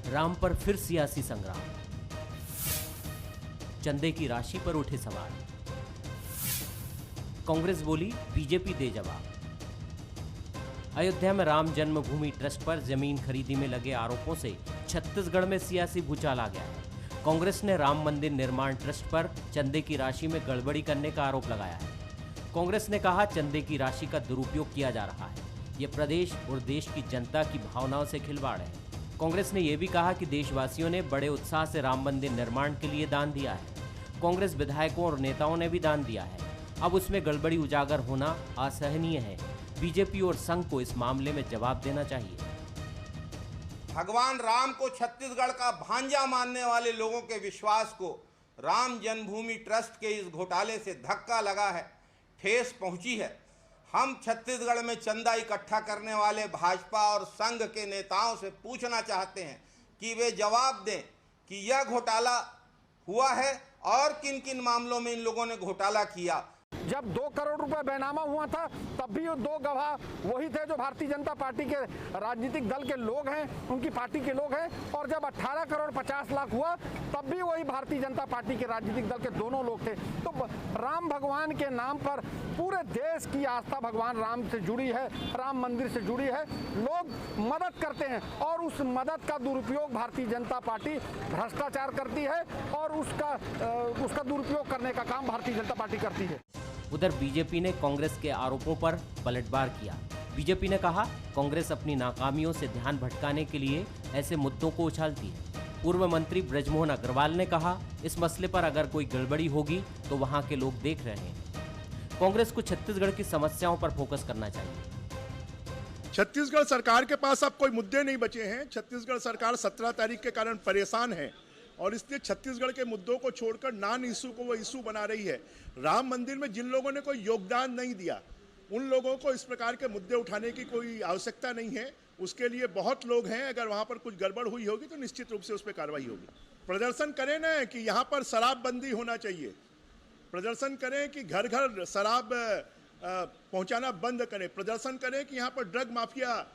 राम पर फिर सियासी संग्राम, चंदे की राशि पर उठे सवाल, कांग्रेस बोली बीजेपी दे जवाब। अयोध्या में राम जन्मभूमि ट्रस्ट पर जमीन खरीदी में लगे आरोपों से छत्तीसगढ़ में सियासी भूचाल आ गया है। कांग्रेस ने राम मंदिर निर्माण ट्रस्ट पर चंदे की राशि में गड़बड़ी करने का आरोप लगाया है। कांग्रेस ने कहा चंदे की राशि का दुरुपयोग किया जा रहा है, ये प्रदेश और देश की जनता की भावनाओं से खिलवाड़ है। कांग्रेस ने यह भी कहा कि देशवासियों ने बड़े उत्साह से राम मंदिर निर्माण के लिए दान दिया है। कांग्रेस विधायकों और नेताओं ने भी दान दिया है, अब उसमें गड़बड़ी उजागर होना असहनीय है। बीजेपी और संघ को इस मामले में जवाब देना चाहिए। भगवान राम को छत्तीसगढ़ का भांजा मानने वाले लोगों के विश्वास को राम जन्मभूमि ट्रस्ट के इस घोटाले से धक्का लगा है, ठेस पहुंची है। हम छत्तीसगढ़ में चंदा इकट्ठा करने वाले भाजपा और संघ के नेताओं से पूछना चाहते हैं कि वे जवाब दें कि यह घोटाला हुआ है और किन किन मामलों में इन लोगों ने घोटाला किया। जब 2 करोड़ रुपए बेनामा हुआ था तब भी वो 2 गवाह वही थे जो भारतीय जनता पार्टी के राजनीतिक दल के लोग हैं, उनकी पार्टी के लोग हैं। और जब 18 करोड़ 50 लाख हुआ तब भी वही भारतीय जनता पार्टी के राजनीतिक दल के दोनों लोग थे। तो राम भगवान के नाम पर पूरे देश की आस्था भगवान राम से जुड़ी है, राम मंदिर से जुड़ी है। लोग मदद करते हैं और उस मदद का दुरुपयोग भारतीय जनता पार्टी भ्रष्टाचार करती है और उसका दुरुपयोग करने का काम भारतीय जनता पार्टी करती है। उधर बीजेपी ने कांग्रेस के आरोपों पर पलटवार किया। बीजेपी ने कहा कांग्रेस अपनी नाकामियों से ध्यान भटकाने के लिए ऐसे मुद्दों को उछालती है। पूर्व मंत्री बृजमोहन अग्रवाल ने कहा इस मसले पर अगर कोई गड़बड़ी होगी तो वहां के लोग देख रहे हैं। कांग्रेस को छत्तीसगढ़ की समस्याओं पर फोकस करना चाहिए। छत्तीसगढ़ सरकार के पास अब कोई मुद्दे नहीं बचे हैं। छत्तीसगढ़ सरकार 17 तारीख के कारण परेशान है और इसलिए छत्तीसगढ़ के मुद्दों को छोड़कर नॉन इशू को वो इशू बना रही है। राम मंदिर में जिन लोगों ने कोई योगदान नहीं दिया उन लोगों को इस प्रकार के मुद्दे उठाने की कोई आवश्यकता नहीं है। उसके लिए बहुत लोग हैं, अगर वहां पर कुछ गड़बड़ हुई होगी तो निश्चित रूप से उस पर कार्रवाई होगी। प्रदर्शन करें ना कि यहाँ पर शराबबंदी होना चाहिए, प्रदर्शन करें कि घर घर शराब पहुंचाना बंद करें, प्रदर्शन करें कि यहाँ पर ड्रग माफिया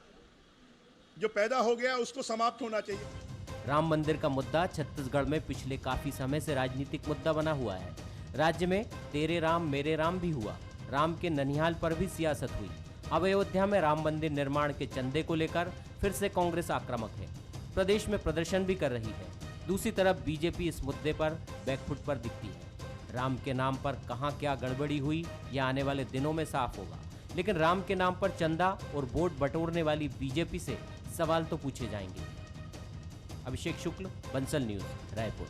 जो पैदा हो गया उसको समाप्त होना चाहिए। राम मंदिर का मुद्दा छत्तीसगढ़ में पिछले काफी समय से राजनीतिक मुद्दा बना हुआ है। राज्य में तेरे राम मेरे राम भी हुआ, राम के ननिहाल पर भी सियासत हुई। अब अयोध्या में राम मंदिर निर्माण के चंदे को लेकर फिर से कांग्रेस आक्रामक है, प्रदेश में प्रदर्शन भी कर रही है। दूसरी तरफ बीजेपी इस मुद्दे पर बैकफुट पर दिखती है। राम के नाम पर कहां क्या गड़बड़ी हुई यह आने वाले दिनों में साफ होगा, लेकिन राम के नाम पर चंदा और वोट बटोरने वाली बीजेपी से सवाल तो पूछे जाएंगे। अभिषेक शुक्ल, बंसल न्यूज, रायपुर।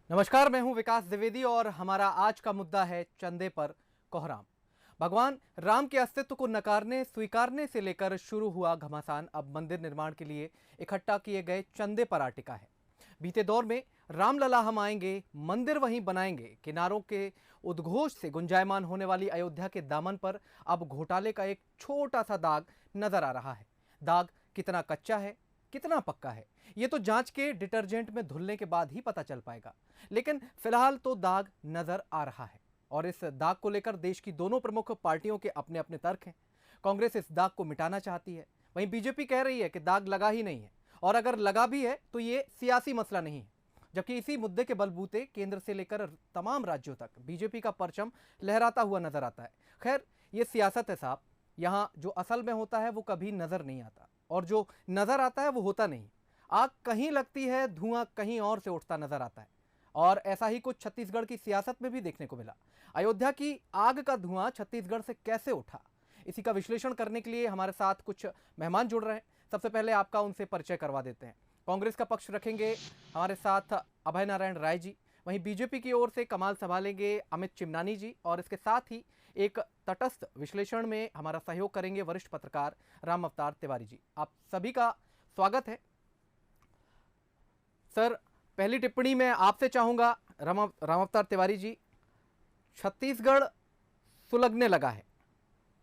नमस्कार, मैं हूं विकास द्विवेदी और हमारा आज का मुद्दा है चंदे पर कोहराम। भगवान राम के अस्तित्व को नकारने स्वीकारने से लेकर शुरू हुआ घमासान अब मंदिर निर्माण के लिए इकट्ठा किए गए चंदे पर अटिका है। बीते दौर में रामलला हम आएंगे, मंदिर वहीं बनाएंगे के नारों के उद्घोष से गुंजायमान होने वाली अयोध्या के दामन पर अब घोटाले का एक छोटा सा दाग नजर आ रहा है। दाग कितना कच्चा है, कितना पक्का है, ये तो जांच के डिटर्जेंट में धुलने के बाद ही पता चल पाएगा, लेकिन फिलहाल तो दाग नजर आ रहा है और इस दाग को लेकर देश की दोनों प्रमुख पार्टियों के अपने अपने तर्क हैं। कांग्रेस इस दाग को मिटाना चाहती है, वहीं बीजेपी कह रही है कि दाग लगा ही नहीं है और अगर लगा भी है तो ये सियासी मसला नहीं है। जबकि इसी मुद्दे के बलबूते केंद्र से लेकर तमाम राज्यों तक बीजेपी का परचम लहराता हुआ नजर आता है। खैर, ये सियासत है साहब, यहां जो असल में होता है वो कभी नजर नहीं आता और जो नजर आता है वो होता नहीं। आग कहीं लगती है, धुआं कहीं और से उठता नजर आता है और ऐसा ही कुछ छत्तीसगढ़ की सियासत में भी देखने को मिला। अयोध्या की आग का धुआं छत्तीसगढ़ से कैसे उठा, इसी का विश्लेषण करने के लिए हमारे साथ कुछ मेहमान जुड़ रहे हैं। सबसे पहले आपका उनसे परिचय करवा देते हैं। कांग्रेस का पक्ष रखेंगे हमारे साथ अभय नारायण राय जी, वहीं बीजेपी की ओर से कमाल संभालेंगे अमित चिमनानी जी और इसके साथ ही एक तटस्थ विश्लेषण में हमारा सहयोग करेंगे वरिष्ठ पत्रकार राम अवतार तिवारी जी। आप सभी का स्वागत है। सर, पहली टिप्पणी मैं आपसे चाहूंगा राम अवतार तिवारी जी। छत्तीसगढ़ सुलगने लगा है,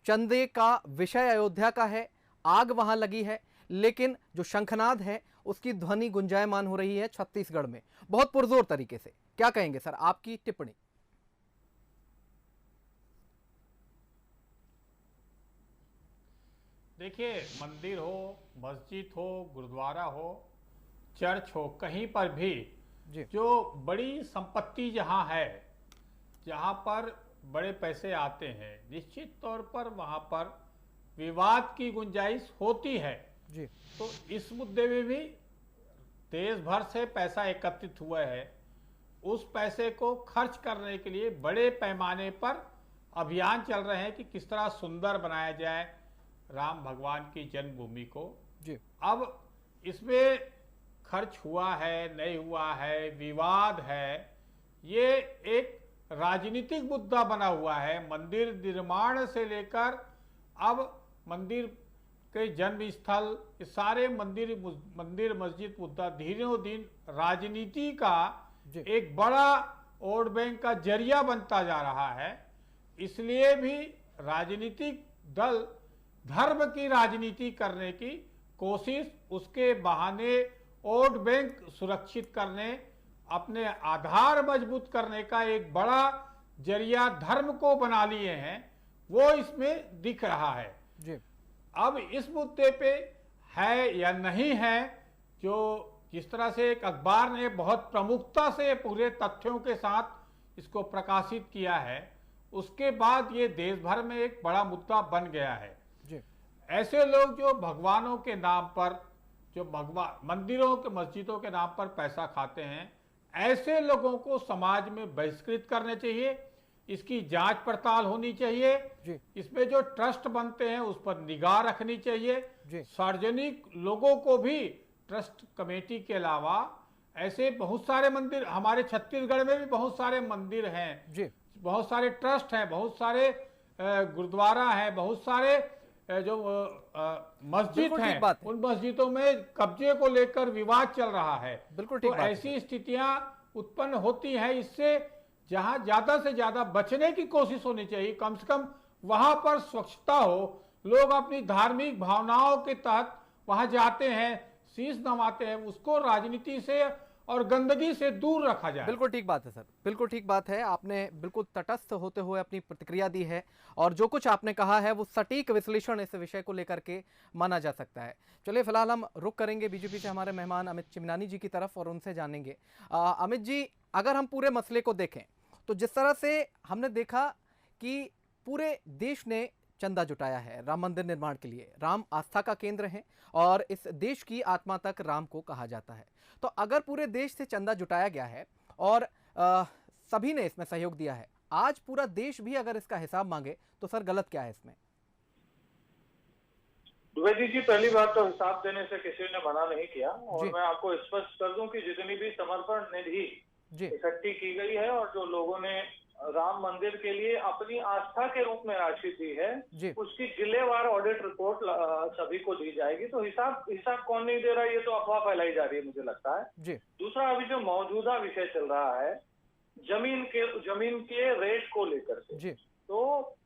चंदे का विषय अयोध्या का है, आग वहां लगी है, लेकिन जो शंखनाद है उसकी ध्वनि गुंजायमान हो रही है छत्तीसगढ़ में बहुत पुरजोर तरीके से। क्या कहेंगे सर, आपकी टिप्पणी? देखिए, मंदिर हो, मस्जिद हो, गुरुद्वारा हो, चर्च हो, कहीं पर भी जी। जो बड़ी संपत्ति जहाँ है, जहाँ पर बड़े पैसे आते हैं, निश्चित तौर पर वहाँ पर विवाद की गुंजाइश होती है। जी। तो इस मुद्दे में भी देश भर से पैसा एकत्रित हुआ है, उस पैसे को खर्च करने के लिए बड़े पैमाने पर अभियान चल रहे हैं कि किस तरह सुंदर बनाया जाए राम भगवान की जन्मभूमि को। जी। अब इसमें खर्च हुआ है, नहीं हुआ है, विवाद है, ये एक राजनीतिक मुद्दा बना हुआ है। मंदिर निर्माण से लेकर अब मंदिर के जन्म स्थल, सारे मंदिर मस्जिद मुद्दा धीरे दिन राजनीति का एक बड़ा वोट बैंक का जरिया बनता जा रहा है। इसलिए भी राजनीतिक दल धर्म की राजनीति करने की कोशिश, उसके बहाने वोट बैंक सुरक्षित करने, अपने आधार मजबूत करने का एक बड़ा जरिया धर्म को बना लिए हैं, वो इसमें दिख रहा है। जी। अब इस मुद्दे पे है या नहीं है, जो जिस तरह से एक अखबार ने बहुत प्रमुखता से पूरे तथ्यों के साथ इसको प्रकाशित किया है, उसके बाद ये देश भर में एक बड़ा मुद्दा बन गया है। जी। ऐसे लोग जो भगवानों के नाम पर, जो भगवान मंदिरों के मस्जिदों के नाम पर पैसा खाते हैं, ऐसे लोगों को समाज में बहिष्कृत करने चाहिए। इसकी जांच पड़ताल होनी चाहिए। जी। इसमें जो ट्रस्ट बनते हैं उस पर निगाह रखनी चाहिए। जी। सार्वजनिक लोगों को भी ट्रस्ट कमेटी के अलावा ऐसे बहुत सारे मंदिर, हमारे छत्तीसगढ़ में भी बहुत सारे मंदिर हैं। जी। बहुत सारे ट्रस्ट हैं, बहुत सारे गुरुद्वारा हैं, बहुत सारे जो मस्जिद हैं, उन मस्जिदों में कब्जे को लेकर विवाद चल रहा है। बिल्कुल ठीक तो बात ऐसी स्थितियां उत्पन्न होती हैं। इससे जहां ज्यादा से ज्यादा बचने की कोशिश होनी चाहिए। कम से कम वहां पर स्वच्छता हो, लोग अपनी धार्मिक भावनाओं के तहत वहां जाते हैं, शीश नवाते हैं, उसको राजनीति से और गंदगी से दूर रखा जाए। बिल्कुल ठीक बात है सर, बिल्कुल ठीक बात है। आपने बिल्कुल तटस्थ होते हुए अपनी प्रतिक्रिया दी है और जो कुछ आपने कहा है वो सटीक विश्लेषण इस विषय को लेकर के माना जा सकता है। चलिए फिलहाल हम रुक करेंगे बीजेपी से हमारे मेहमान अमित चिमनानी जी की तरफ और उनसे जानेंगे। अमित जी, अगर हम पूरे मसले को देखें तो जिस तरह से हमने देखा कि पूरे देश ने चंदा जुटाया है राम मंदिर निर्माण के लिए, राम आस्था का केंद्र है और इस देश की आत्मा तक राम को कहा जाता है। तो अगर पूरे देश से चंदा जुटाया गया है और सभी ने इसमें सहयोग दिया है, आज पूरा देश भी अगर इसका हिसाब मांगे तो सर गलत क्या है इसमें? द्विवेदी जी, पहली बात तो हिसाब देने से किसी ने मना नहीं किया और मैं आपको स्पष्ट कर दूं कि जितनी भी समर्पण निधि इकट्ठी की गई है और जो लोगों ने राम मंदिर के लिए अपनी आस्था के रूप में राशि दी है, उसकी जिलेवार ऑडिट रिपोर्ट सभी को दी जाएगी। तो हिसाब कौन नहीं दे रहा है, ये तो अफवाह फैलाई जा रही है मुझे लगता है। दूसरा, अभी जो मौजूदा विषय चल रहा है जमीन के रेट को लेकर के, तो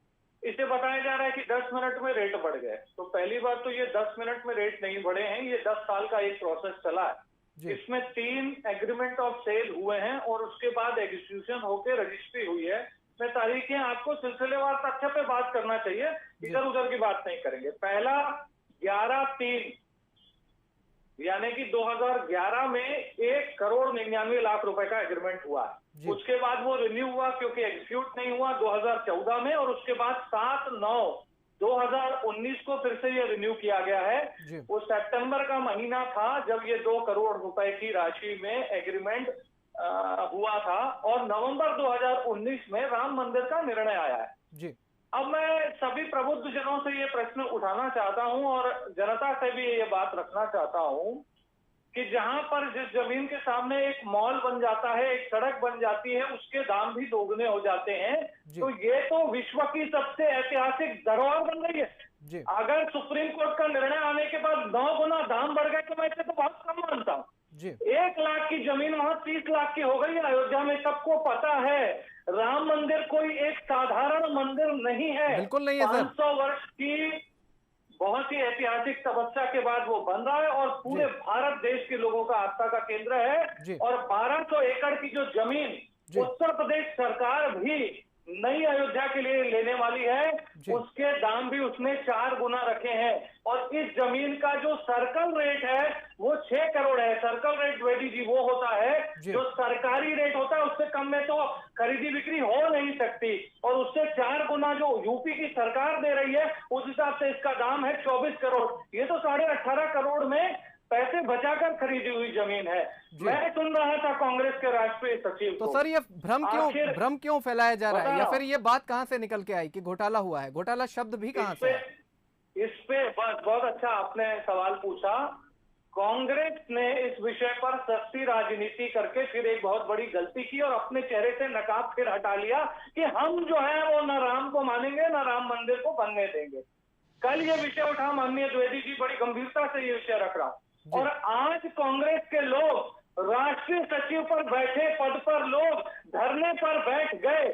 इसे बताया जा रहा है कि 10 मिनट में रेट बढ़ गए। तो पहली बात तो ये 10 मिनट में रेट नहीं बढ़े हैं, ये 10 साल का एक प्रोसेस चला है। इसमें 3 एग्रीमेंट ऑफ सेल हुए हैं और उसके बाद एग्जीक्यूशन होकर रजिस्ट्री हुई है। मैं तारीखें आपको सिलसिलेवार तथ्य पे बात करना चाहिए, इधर उधर की बात नहीं करेंगे। पहला 11/3 यानी कि 2011 में 1,99,00,000 रुपए का एग्रीमेंट हुआ। उसके बाद वो रिन्यू हुआ क्योंकि एग्जीक्यूट नहीं हुआ 2014 में, और उसके बाद 7/9/2019 को फिर से ये रिन्यू किया गया है। वो सितंबर का महीना था जब ये 2 करोड़ रुपए की राशि में एग्रीमेंट हुआ था और नवंबर 2019 में राम मंदिर का निर्णय आया है। अब मैं सभी प्रबुद्ध जनों से ये प्रश्न उठाना चाहता हूं और जनता से भी ये बात रखना चाहता हूं कि जहां पर जिस जमीन के सामने एक मॉल बन जाता है, एक सड़क बन जाती है, उसके दाम भी दोगुने हो जाते हैं। तो ये तो विश्व की सबसे ऐतिहासिक धरोहर बन रही है। अगर सुप्रीम कोर्ट का निर्णय आने के बाद 9 गुना दाम बढ़ गए तो मैं इसे तो बहुत कम मानता हूँ। 1 लाख की जमीन वहां 30 लाख की हो गई है अयोध्या में। सबको पता है राम मंदिर कोई एक साधारण मंदिर नहीं है, बिल्कुल नहीं है सर। 500 वर्ष की बहुत ही ऐतिहासिक तपस्या के बाद वो बन रहा है और पूरे भारत देश के लोगों का आस्था का केंद्र है। और 1200 एकड़ की जो जमीन उत्तर प्रदेश सरकार भी नई अयोध्या के लिए लेने वाली है, उसके दाम भी उसने 4 गुना रखे हैं। और इस जमीन का जो सर्कल रेट है वो 6 करोड़ है। सर्कल रेट द्विवेदी जी वो होता है जो सरकारी रेट होता है, उससे कम में तो खरीदी बिक्री हो नहीं सकती। और उससे 4 गुना जो यूपी की सरकार दे रही है, उस हिसाब से इसका दाम है 24 करोड़। ये तो 18.5 करोड़ में पैसे बचाकर खरीदी हुई जमीन है। मैं सुन रहा था कांग्रेस के राष्ट्रीय सचिव तो को। सर ये भ्रम क्यों फैलाया जा रहा है, या फिर ये बात कहां से निकल के आई कि घोटाला हुआ है? घोटाला शब्द भी कहां से है? इस पे बहुत अच्छा आपने सवाल पूछा। कांग्रेस ने इस विषय पर सस्ती राजनीति करके फिर एक बहुत बड़ी गलती की और अपने चेहरे से नकाब फिर हटा लिया कि हम जो है वो न राम को मानेंगे न राम मंदिर को बनने देंगे। कल ये विषय उठा, माननीय द्विवेदी जी बड़ी गंभीरता से ये विषय रख रहा हूं। और आज कांग्रेस के लोग राष्ट्रीय सचिव पर बैठे पद पर लोग धरने पर बैठ गए।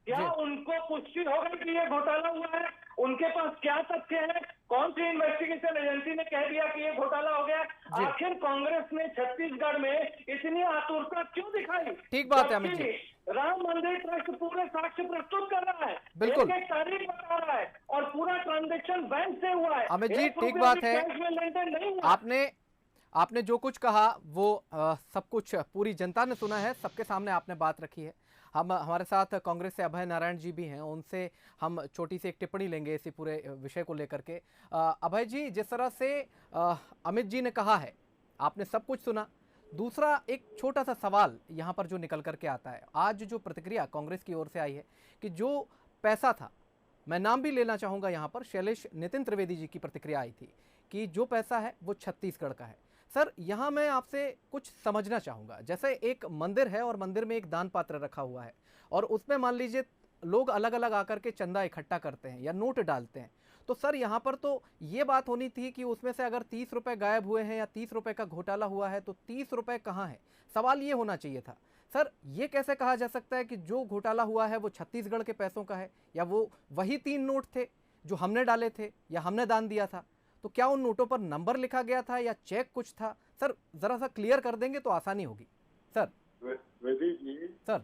क्या उनको पुष्टि हो गई कि ये घोटाला हुआ है? उनके पास क्या तथ्य है? कौन सी इन्वेस्टिगेशन एजेंसी ने कह दिया कि ये घोटाला हो गया? आखिर कांग्रेस ने छत्तीसगढ़ में इतनी आतुरता क्यों दिखाई? ठीक बात है अमित जी। राम मंदिर ट्रस्ट पूरे साक्ष्य प्रस्तुत कर रहा है, बिल्कुल एक तारीख बता रहा है और पूरा ट्रांजेक्शन बैंक से हुआ है। अमित जी ठीक बात है। आपने जो कुछ कहा वो सब कुछ पूरी जनता ने सुना है, सबके सामने आपने बात रखी है। हमारे साथ कांग्रेस से अभय नारायण जी भी हैं, उनसे हम छोटी सी एक टिप्पणी लेंगे इसी पूरे विषय को लेकर के। अभय जी, जिस तरह से अमित जी ने कहा है, आपने सब कुछ सुना। दूसरा एक छोटा सा सवाल यहाँ पर जो निकल करके आता है, आज जो प्रतिक्रिया कांग्रेस की ओर से आई है कि जो पैसा था, मैं नाम भी लेना चाहूँगा यहाँ पर, शैलेश नितिन त्रिवेदी जी की प्रतिक्रिया आई थी कि जो पैसा है वो छत्तीसगढ़ का है। सर यहाँ मैं आपसे कुछ समझना चाहूँगा, जैसे एक मंदिर है और मंदिर में एक दान पात्र रखा हुआ है और उसमें मान लीजिए लोग अलग अलग आकर के चंदा इकट्ठा करते हैं या नोट डालते हैं, तो सर यहाँ पर तो ये बात होनी थी कि उसमें से अगर 30 रुपये गायब हुए हैं या 30 रुपये का घोटाला हुआ है तो 30 रुपये कहाँ है? सवाल ये होना चाहिए था। सर ये कैसे कहा जा सकता है कि जो घोटाला हुआ है वो छत्तीसगढ़ के पैसों का है, या वो वही 3 नोट थे जो हमने डाले थे या हमने दान दिया था? तो क्या उन नोटों पर नंबर लिखा गया था या चेक कुछ था? सर जरा सा क्लियर कर देंगे तो आसानी होगी। सर वेदी जी, सर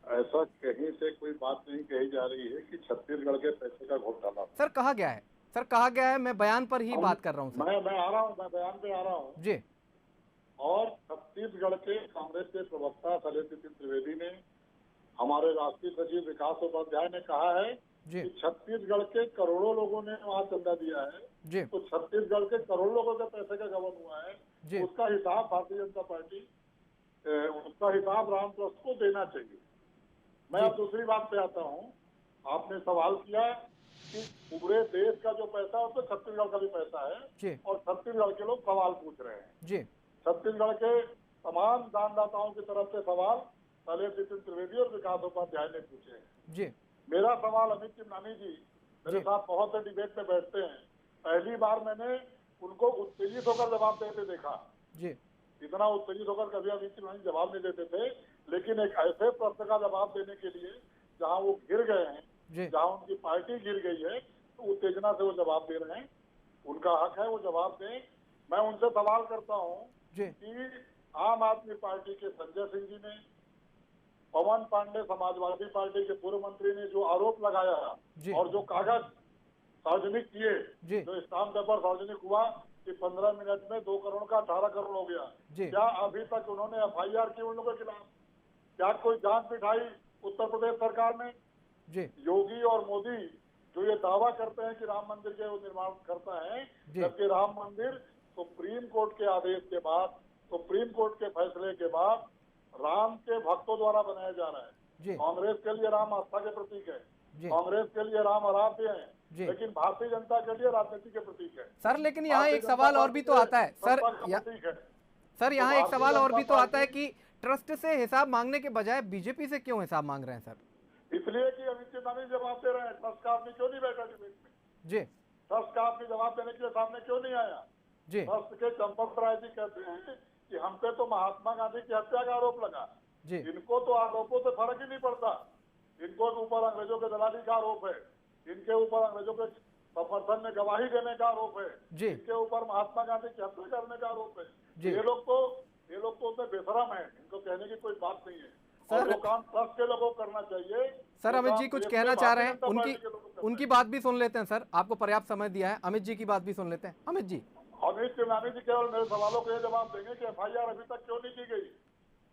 ऐसा कहीं से कोई बात नहीं कही जा रही है कि छत्तीसगढ़ के पैसे का घोटाला। सर कहा गया है, सर कहा गया है, मैं बयान पर ही बात कर रहा हूँ। मैं आ रहा हूँ, मैं बयान पे आ रहा हूँ जी। और छत्तीसगढ़ के कांग्रेस के प्रवक्ता शैलेश नितिन त्रिवेदी ने, हमारे राष्ट्रीय सचिव विकास उपाध्याय ने कहा है कि छत्तीसगढ़ के करोड़ों लोगों ने वहाँ चंदा दिया है जी। तो छत्तीसगढ़ के करोड़ों लोगों के पैसे का गबन हुआ है जी। उसका हिसाब भारतीय जनता पार्टी, उसका हिसाब राम ट्रस्ट को देना चाहिए। मैं अब दूसरी बात पे आता हूँ। आपने सवाल किया कि पूरे देश का जो पैसा है उसमें छत्तीसगढ़ का भी पैसा है और छत्तीसगढ़ के लोग सवाल पूछ रहे हैं जी। छत्तीसगढ़ के तमाम दानदाताओं की तरफ से सवाल शैलेश नितिन त्रिवेदी और विकास उपाध्याय ने पूछे हैं जी। मेरा सवाल अमित चिमनानी जी मेरे साथ बहुत से डिबेट में बैठते हैं, पहली बार मैंने उनको उत्तेजित होकर जवाब देते देखा जी। इतना उत्तेजित होकर कभी अमित चिमनानी जवाब नहीं देते थे, लेकिन एक ऐसे प्रश्न का जवाब देने के लिए जहां वो गिर गए हैं, जहां उनकी पार्टी गिर गई है, तो उत्तेजना से वो जवाब दे रहे हैं। उनका हक है, वो जवाब दें। मैं उनसे सवाल करता हूँ कि आम आदमी पार्टी के संजय सिंह जी ने, पवन पांडे समाजवादी पार्टी के पूर्व मंत्री ने जो आरोप लगाया और जो कागज सार्वजनिक किए, जो स्टाम्प पेपर सार्वजनिक हुआ कि 15 मिनट में 2 करोड़ का 18 करोड़ हो गया, क्या अभी तक उन्होंने FIR की उन लोगों के खिलाफ? क्या कोई जांच बिठाई उत्तर प्रदेश सरकार ने? योगी और मोदी जो ये दावा करते हैं कि राम मंदिर के निर्माण करता है, जबकि राम मंदिर सुप्रीम कोर्ट के आदेश के बाद, सुप्रीम कोर्ट के फैसले के बाद राम के भक्तों द्वारा बनाया जा रहा है। कांग्रेस के लिए राम आस्था के प्रतीक है, कांग्रेस के लिए राम आराध्य है, लेकिन भारतीय जनता के लिए राजनीति के प्रतीक है। सर लेकिन यहाँ एक सवाल और भी तो आता है सर यहाँ एक सवाल और भी तो आता है कि ट्रस्ट से हिसाब मांगने के बजाय बीजेपी से क्यों हिसाब मांग रहे हैं सर? इसलिए कि अमित चिमनानी जवाब दे रहे हैं। ट्रस्ट का आदमी क्यों नहीं बैठा डिबेट में? जी। ट्रस्ट का आदमी जवाब देने के लिए सामने क्यों नहीं आया? जी। ट्रस्ट के चंपक राय जी कहते हैं कि हम पे तो महात्मा गांधी की हत्या का आरोप लगा जी। इनको तो आरोपों से फर्क ही नहीं पड़ता। इनको ऊपर अंग्रेजों के दलाली का आरोप है, इनके ऊपर अंग्रेजों के समर्थन में गवाही देने का आरोप है जी। इनके ऊपर महात्मा गांधी की हत्या करने का आरोप है। ये लोग तो उसमें बेशरम है, इनको कहने की कोई बात नहीं है। और जो काम ट्रस्ट के लोगों को करना चाहिए। सर अमित जी कुछ कहना चाह रहे हैं, उनकी बात भी सुन लेते हैं सर, आपको पर्याप्त समय दिया है, अमित जी की बात भी सुन लेते हैं। अमित जी। अमित चिमनानी जी केवल मेरे सवालों को ये जवाब देंगे कि FIR अभी तक क्यों नहीं की गई?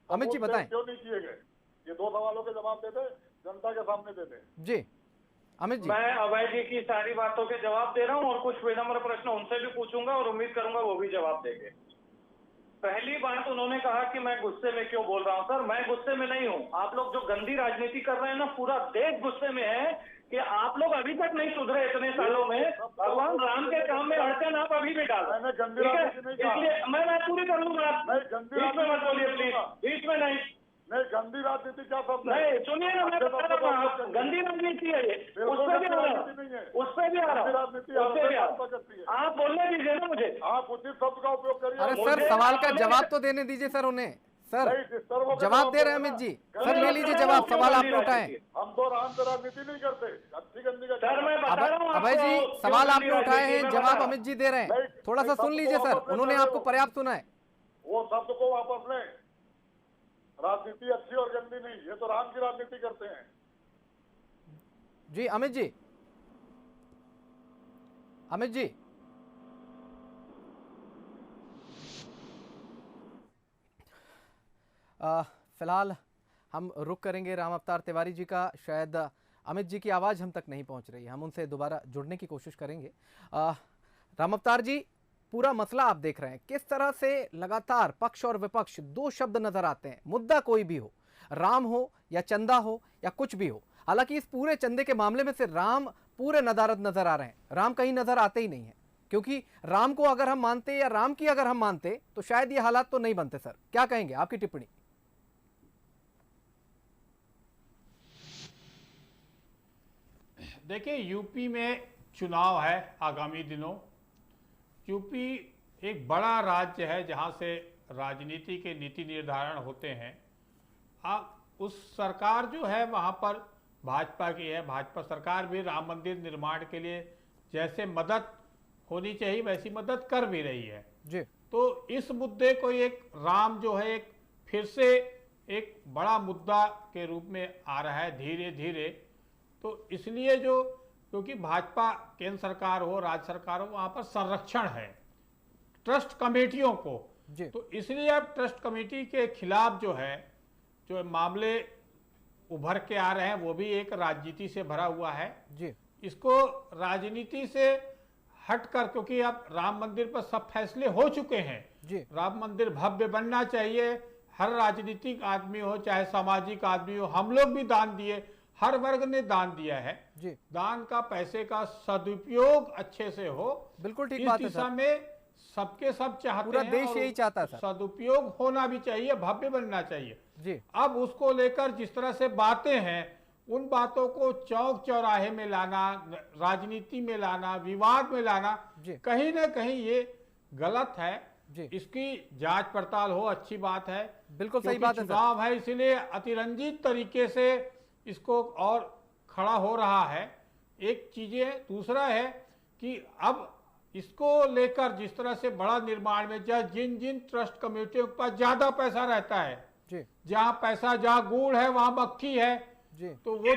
अमित जी बताएं क्यों नहीं किए गए? ये 2 सवालों के जवाब दे दे, जनता के सामने दे दे। जी अमित जी। मैं अभय जी की सारी बातों के जवाब दे रहा हूँ और कुछ विनम्र प्रश्न उनसे भी पूछूंगा और उम्मीद करूंगा वो भी जवाब देंगे। पहली बात, उन्होंने कहा कि मैं गुस्से में क्यों बोल रहा हूं। सर मैं गुस्से में नहीं हूं, आप लोग जो गंदी राजनीति कर रहे हैं ना, पूरा देश गुस्से में है कि आप लोग अभी तक नहीं सुधरे इतने सालों में। भगवान राम के काम में अड़चन आप अभी भी डाल रहे हैं, इसलिए मैं पूरी कर लूंगा। बीच में मत बोलिए प्लीज, बीच में नहीं। गंदी राजनीति क्या शब्द है? नहीं सुनिए ना, मैं बता रहा हूँ गंदी राजनीति है ये, उस पर भी आ रहा हूँ, उस पर भी आ रहा हूँ। आप बोलने दीजिए ना मुझे। आप उचित शब्द का उपयोग करिए। अरे सर सवाल का जवाब तो देने दीजिए सर उन्हें। सर जवाब दे रहे हैं अमित जी, सर ले लीजिए जवाब, सवाल आपने उठाए। हम तो राजनीति नहीं करते, अच्छी गंदी का। सर मैं बता रहा हूँ अभय जी, सवाल आपने उठाए हैं, जवाब अमित जी दे रहे हैं, थोड़ा सा सुन लीजिए सर, उन्होंने आपको पर्याप्त सुना है। वो शब्द को वापस लें, राजनीति अच्छी और गंदी नहीं, ये तो राम की राजनीति करते हैं। जी अमित जी। अमित जी फिलहाल हम रुक करेंगे राम अवतार तिवारी जी का, शायद अमित जी की आवाज़ हम तक नहीं पहुंच रही है, हम उनसे दोबारा जुड़ने की कोशिश करेंगे। राम अवतार जी, पूरा मसला आप देख रहे हैं, किस तरह से लगातार पक्ष और विपक्ष 2 शब्द नजर आते हैं, मुद्दा कोई भी हो, राम हो या चंदा हो या कुछ भी हो। हालांकि इस पूरे चंदे के मामले में से राम पूरे नदारद नजर आ रहे हैं, राम कहीं नजर आते ही नहीं है, क्योंकि राम को अगर हम मानते या राम की अगर हम मानते तो शायद ये हालात तो नहीं बनते। सर क्या कहेंगे, आपकी टिप्पणी? देखिए यूपी में चुनाव है आगामी दिनों। यूपी एक बड़ा राज्य है जहां से राजनीति के नीति निर्धारण होते हैं। उस सरकार जो है वहां पर भाजपा की है, भाजपा सरकार भी राम मंदिर निर्माण के लिए जैसे मदद होनी चाहिए वैसी मदद कर भी रही है जी। तो इस मुद्दे को एक राम जो है एक फिर से एक बड़ा मुद्दा के रूप में आ रहा है धीरे धीरे। तो इसलिए जो क्योंकि भाजपा केंद्र सरकार हो राज्य सरकार हो वहां पर संरक्षण है ट्रस्ट कमेटियों को, तो इसलिए अब ट्रस्ट कमेटी के खिलाफ जो है जो मामले उभर के आ रहे हैं वो भी एक राजनीति से भरा हुआ है जी। इसको राजनीति से हटकर, क्योंकि अब राम मंदिर पर सब फैसले हो चुके हैं जी। राम मंदिर भव्य बनना चाहिए, हर राजनीतिक आदमी हो चाहे सामाजिक आदमी हो, हम लोग भी दान दिए, हर वर्ग ने दान दिया है जी। दान का पैसे का सदुपयोग अच्छे से हो, बिल्कुल ठीक बात है। इस दिशा में सबके सब चाहते पूरा हैं, देश यही चाहता है। सदुपयोग होना भी चाहिए, भव्य बनना चाहिए जी। अब उसको लेकर जिस तरह से बातें हैं उन बातों को चौक चौराहे में लाना, राजनीति में लाना, विवाद में लाना कहीं ना कहीं ये गलत है जी। इसकी जांच पड़ताल हो, अच्छी बात है, बिल्कुल सही बात है। चुनाव है इसलिए अतिरंजित तरीके से इसको और खड़ा हो रहा है। एक चीज है, दूसरा है कि अब इसको लेकर जिस तरह से बड़ा निर्माण में जिन जिन ट्रस्ट कमेटियों के पास ज्यादा पैसा रहता है जी। जहाँ पैसा जहाँ गुड़ है वहां मक्खी है जी। तो वो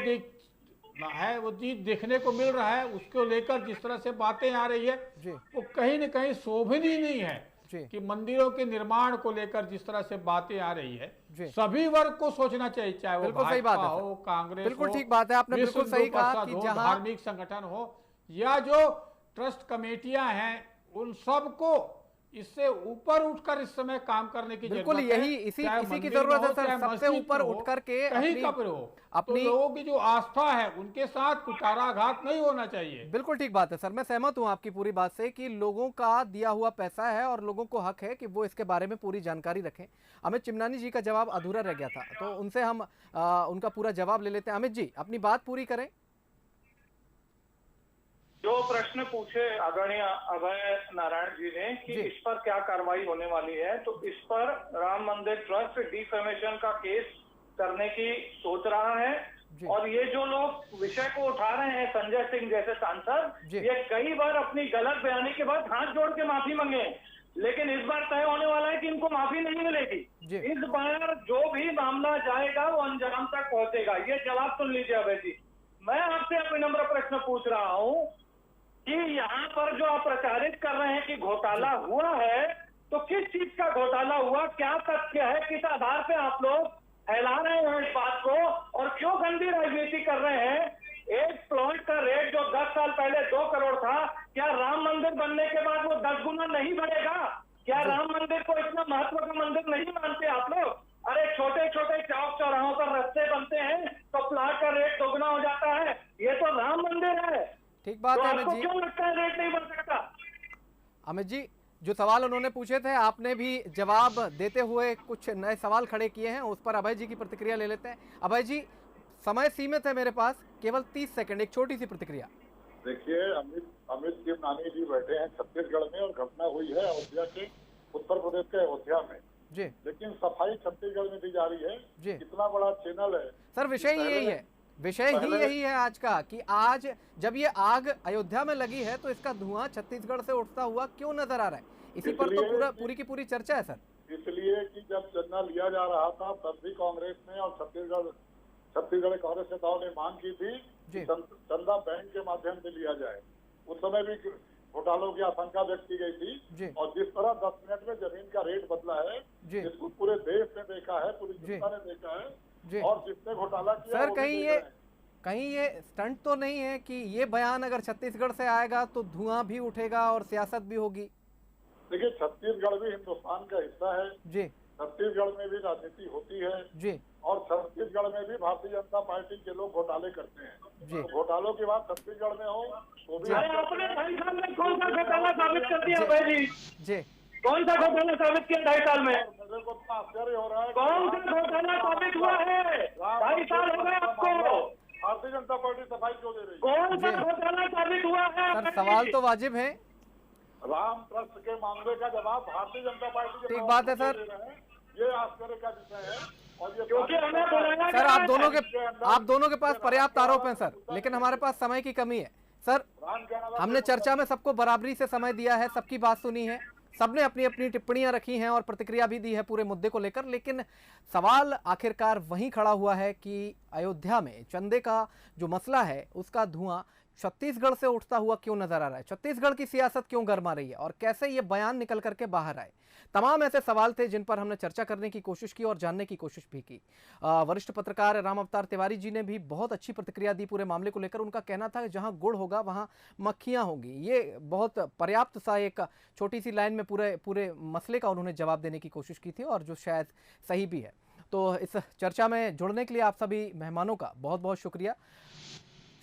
चीज देखने को मिल रहा है। उसको लेकर जिस तरह से बातें आ रही है जी। वो कहीं न कहीं शोभनीय नहीं है जी। कि मंदिरों के निर्माण को लेकर जिस तरह से बातें आ रही है जी। सभी वर्ग को सोचना चाहिए, चाहे वो भाजपा हो, कांग्रेस बिल्कुल हो, ठीक बात है, आपने बिल्कुल सही कहा कि जहां धार्मिक संगठन हो या जो ट्रस्ट कमेटियां हैं उन सबको इससे ऊपर उठकर इस समय काम करने की बिल्कुल जरूरत है। यही इसी की जरूरत है सर, सबसे ऊपर उठ करके कहीं कब्र हो अपनी तो लोगों की जो आस्था है उनके साथ कुटाराघात नहीं होना चाहिए। बिल्कुल ठीक बात है सर, मैं सहमत हूं आपकी पूरी बात से कि लोगों का दिया हुआ पैसा है और लोगों को हक है कि वो इसके बारे में पूरी जानकारी रखें। अमित चिमनानी जी का जवाब अधूरा रह गया था तो उनसे हम उनका पूरा जवाब ले लेते हैं। अमित जी अपनी बात पूरी करें। जो प्रश्न पूछे आदरणीय अभय नारायण जी ने कि इस पर क्या कार्रवाई होने वाली है, तो इस पर राम मंदिर ट्रस्ट डिफेमेशन का केस करने की सोच रहा है और ये जो लोग विषय को उठा रहे हैं संजय सिंह जैसे सांसद, ये कई बार अपनी गलत बयानी के बाद हाथ जोड़ के माफी मांगे, लेकिन इस बार तय होने वाला है कि इनको माफी नहीं मिलेगी। इस बार जो भी मामला जाएगा वो अंजाम तक पहुंचेगा। ये जवाब सुन लीजिए अभय जी। मैं आपसे विनम्र प्रश्न पूछ रहा हूं कि यहाँ पर जो आप प्रचारित कर रहे हैं कि घोटाला हुआ है, तो किस चीज का घोटाला हुआ, क्या तथ्य है, किस आधार पे आप लोग फैला रहे हैं इस बात को, और क्यों गंदी राजनीति कर रहे हैं? एक प्लॉट का रेट जो 10 साल पहले 2 करोड़ था, क्या राम मंदिर बनने के बाद वो 10 गुना नहीं बढ़ेगा? क्या राम मंदिर को इतना महत्व का मंदिर नहीं मानते आप लोग? अरे छोटे छोटे चौक चौराहों पर रास्ते बनते हैं तो प्लॉट का रेट दोगुना हो जाता है। ये तो राम मंदिर है। ठीक बात तो है आपको अमित जी। क्यों लगता है रेट नहीं बन सकता? अमित जी, जो सवाल उन्होंने पूछे थे आपने भी जवाब देते हुए कुछ नए सवाल खड़े किए हैं, उस पर अभय जी की प्रतिक्रिया ले लेते हैं। अभय जी, समय सीमित है मेरे पास, केवल 30 सेकंड, एक छोटी सी प्रतिक्रिया। देखिए, अमित जिमनानी जी बैठे हैं छत्तीसगढ़ में और घटना हुई है अयोध्या के, उत्तर प्रदेश के अयोध्या में जी, लेकिन सफाई छत्तीसगढ़ में दी जा रही है जी। कितना बड़ा चैनल है सर। विषय ही यही है, विषय ही यही है आज का, कि आज जब ये आग अयोध्या में लगी है तो इसका धुआं छत्तीसगढ़ से उठता हुआ क्यों नजर आ रहा है, इसी पर तो पूरी की पूरी चर्चा है सर। इसलिए कि जब चंदा लिया जा रहा था तब भी कांग्रेस ने और छत्तीसगढ़ कांग्रेस नेताओं ने मांग की थी कि चंदा बैंक के माध्यम से लिया जाए। उस समय भी घोटालों की आशंका व्यक्त की गई थी, और जिस तरह 10 मिनट में जमीन का रेट बदला है, इसको पूरे देश ने देखा है, पूरी जनता ने देखा है, और जिसने घोटाला किया सर, कहीं ये स्टंट तो नहीं है कि ये बयान अगर छत्तीसगढ़ से आएगा तो धुआं भी उठेगा और सियासत भी होगी? देखिए, छत्तीसगढ़ भी हिंदुस्तान का हिस्सा है जी, छत्तीसगढ़ में भी राजनीति होती है जी, और छत्तीसगढ़ में भी भारतीय जनता पार्टी के लोग घोटाले करते हैं जी। तो घोटालों की बात छत्तीसगढ़ में हो तो भी अपने 2.5 साल में कौन सा घोटाला साबित कर दिया भाई जी? जी, कौन सा घोटाला साबित किया 2.5 साल में? मेरे को तो आश्चर्य हो रहा है, कौन सा घोटाला साबित हुआ है? 2.5 साल हो गए आपको। भारतीय जनता पार्टी सफाई क्यों दे रही है? कौन सा घोटाला साबित हुआ है? सर, सवाल तो वाजिब है। राम ट्रस्ट के मामले का जवाब भारतीय जनता पार्टी के, ठीक बात है सर, ये आश्चर्य का विषय है। और ये क्योंकि हमें सर, आप दोनों के पास पर्याप्त आरोप हैं सर, लेकिन हमारे पास समय की कमी है सर। हमने चर्चा में सबको बराबरी से समय दिया है, सबकी बात सुनी है, सबने अपनी अपनी टिप्पणियां रखी हैं और प्रतिक्रिया भी दी है पूरे मुद्दे को लेकर, लेकिन सवाल आखिरकार वहीं खड़ा हुआ है कि अयोध्या में चंदे का जो मसला है उसका धुआं छत्तीसगढ़ से उठता हुआ क्यों नजर आ रहा है, छत्तीसगढ़ की सियासत क्यों गरमा रही है, और कैसे ये बयान निकल करके बाहर आए। तमाम ऐसे सवाल थे जिन पर हमने चर्चा करने की कोशिश की और जानने की कोशिश भी की। वरिष्ठ पत्रकार राम अवतार तिवारी जी ने भी बहुत अच्छी प्रतिक्रिया दी पूरे मामले को लेकर। उनका कहना था कि जहां गुड़ होगा वहां मक्खियां होंगी। ये बहुत पर्याप्त सा एक छोटी सी लाइन में पूरे मसले का उन्होंने जवाब देने की कोशिश की थी, और जो शायद सही भी है। तो इस चर्चा में जुड़ने के लिए आप सभी मेहमानों का बहुत बहुत शुक्रिया।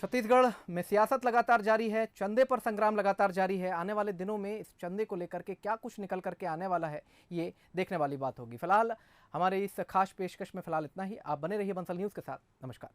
छत्तीसगढ़ में सियासत लगातार जारी है, चंदे पर संग्राम लगातार जारी है। आने वाले दिनों में इस चंदे को लेकर के क्या कुछ निकल करके आने वाला है, ये देखने वाली बात होगी। फिलहाल हमारे इस खास पेशकश में फिलहाल इतना ही। आप बने रहिए बंसल न्यूज़ के साथ। नमस्कार।